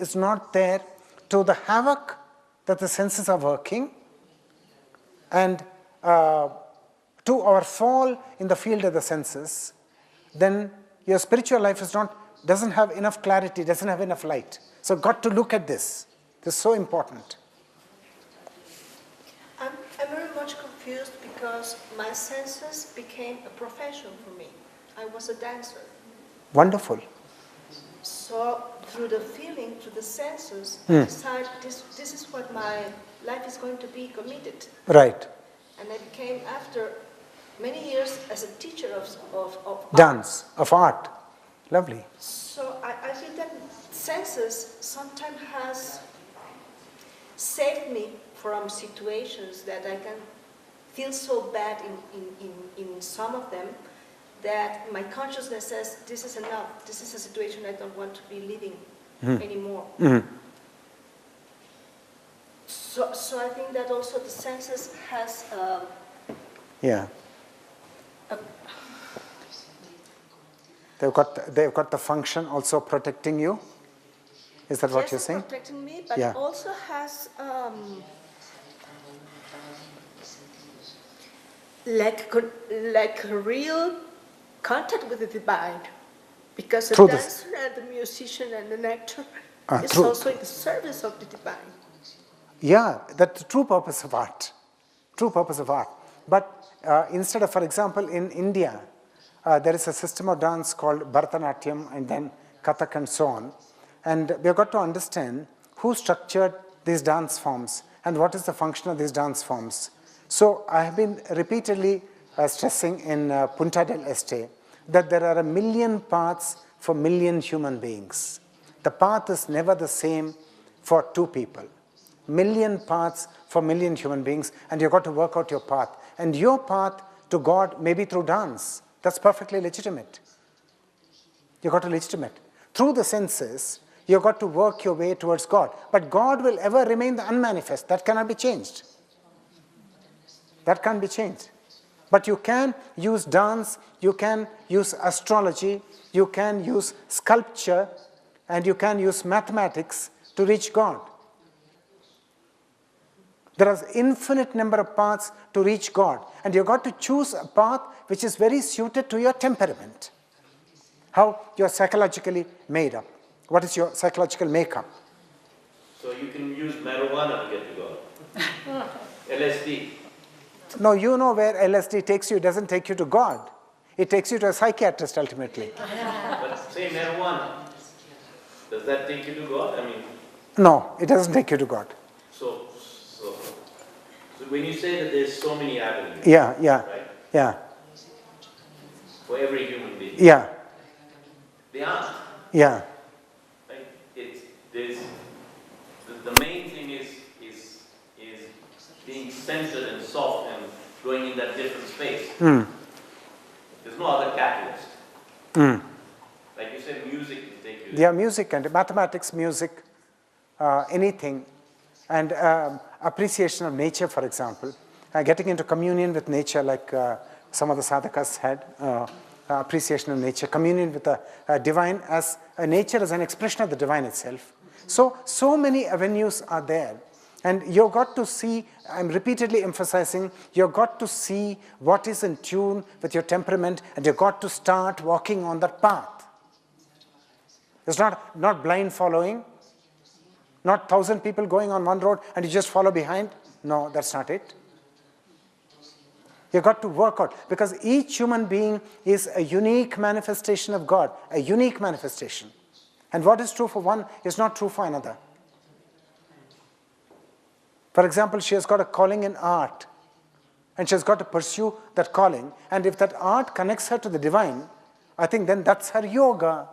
is not there to the havoc that the senses are working, and to our fall in the field of the senses, then your spiritual life doesn't have enough clarity, doesn't have enough light. So got to look at this. This is so important. I'm very much confused because my senses became a profession for me. I was a dancer. Wonderful. So through the feeling, through the senses, I decided this is what my life is going to be committed. Right. And I became, after many years, as a teacher of dance, of art. Lovely. So I feel that senses sometimes has saved me from situations that I can feel so bad in some of them, that my consciousness says, this is enough, this is a situation I don't want to be living anymore. So I think that also the senses has they've got the function also protecting you. Is that what you're saying? Protecting me, but it also has like a real contact with the divine, because the dancer and the musician and the actor is also in the service of the divine. Yeah, that's the true purpose of art. True purpose of art. But instead of, for example, in India, there is a system of dance called Bharatanatyam and then Kathak and so on. And we've got to understand who structured these dance forms and what is the function of these dance forms. So I have been repeatedly stressing in Punta del Este that there are 1 million paths for 1 million human beings. The path is never the same for 2 people. 1 million paths for 1 million human beings, and you've got to work out your path. And your path to God may be through dance. That's perfectly legitimate. You've got to legitimate. Through the senses, you've got to work your way towards God. But God will ever remain the unmanifest. That cannot be changed. That can't be changed. But you can use dance, you can use astrology, you can use sculpture, and you can use mathematics to reach God. There are infinite number of paths to reach God, and you've got to choose a path which is very suited to your temperament. How you're psychologically made up. What is your psychological makeup? So you can use marijuana to get to God. LSD. No, you know where LSD takes you. It doesn't take you to God. It takes you to a psychiatrist ultimately. But say marijuana, does that take you to God? I mean, no, it doesn't take you to God. So when you say that there's so many avenues, right? For every human being. Yeah. They aren't. Yeah. Right? The main thing is being centered and soft and going in that different space. There's no other catalyst. Like you said, music will take you there. Yeah, music and mathematics, music, anything. And appreciation of nature, for example. Getting into communion with nature like some of the sadhakas had. Appreciation of nature, communion with the divine as nature as an expression of the divine itself. So many avenues are there. And you've got to see, I'm repeatedly emphasizing, you've got to see what is in tune with your temperament, and you've got to start walking on that path. It's not blind following, not 1,000 people going on one road and you just follow behind. No, that's not it. You've got to work out, because each human being is a unique manifestation of God, a unique manifestation. And what is true for one is not true for another. For example, she has got a calling in art, and she has got to pursue that calling. And if that art connects her to the divine, I think then that's her yoga.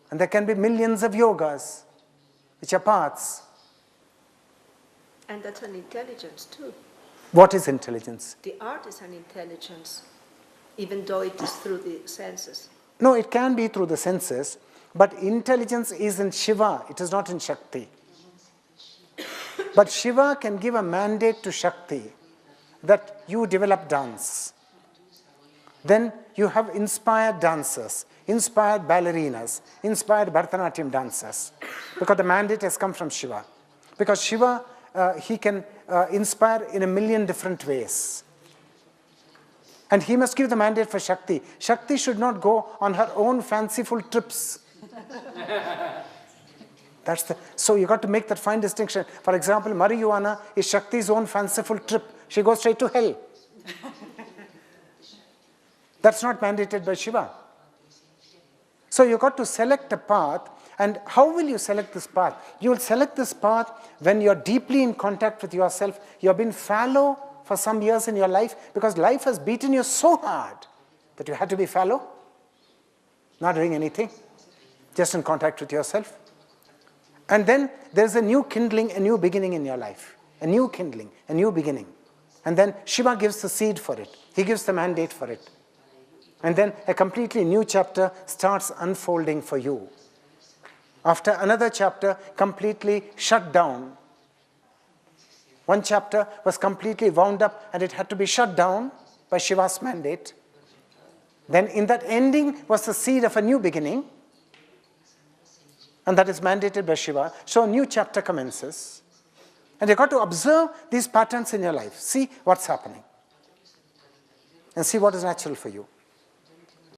And there can be millions of yogas, which are paths. And that's an intelligence too. What is intelligence? The art is an intelligence, even though it is through the senses. No, it can be through the senses, but intelligence is in Shiva, it is not in Shakti. But Shiva can give a mandate to Shakti that you develop dance. Then you have inspired dancers. inspired ballerinas, inspired Bharatanatyam dancers, because the mandate has come from Shiva. Because Shiva, he can inspire in a million different ways. And he must give the mandate for Shakti. Shakti should not go on her own fanciful trips. So you got to make that fine distinction. For example, marijuana is Shakti's own fanciful trip. She goes straight to hell. That's not mandated by Shiva. So you got to select a path. And how will you select this path? You will select this path when you're deeply in contact with yourself. You've been fallow for some years in your life because life has beaten you so hard that you had to be fallow, not doing anything, just in contact with yourself. And then there's a new kindling, a new beginning in your life. A new kindling, a new beginning. And then Shiva gives the seed for it. He gives the mandate for it. And then a completely new chapter starts unfolding for you. After another chapter completely shut down. One chapter was completely wound up and it had to be shut down by Shiva's mandate. Then in that ending was the seed of a new beginning. And that is mandated by Shiva. So a new chapter commences. And you've got to observe these patterns in your life. See what's happening. And see what is natural for you.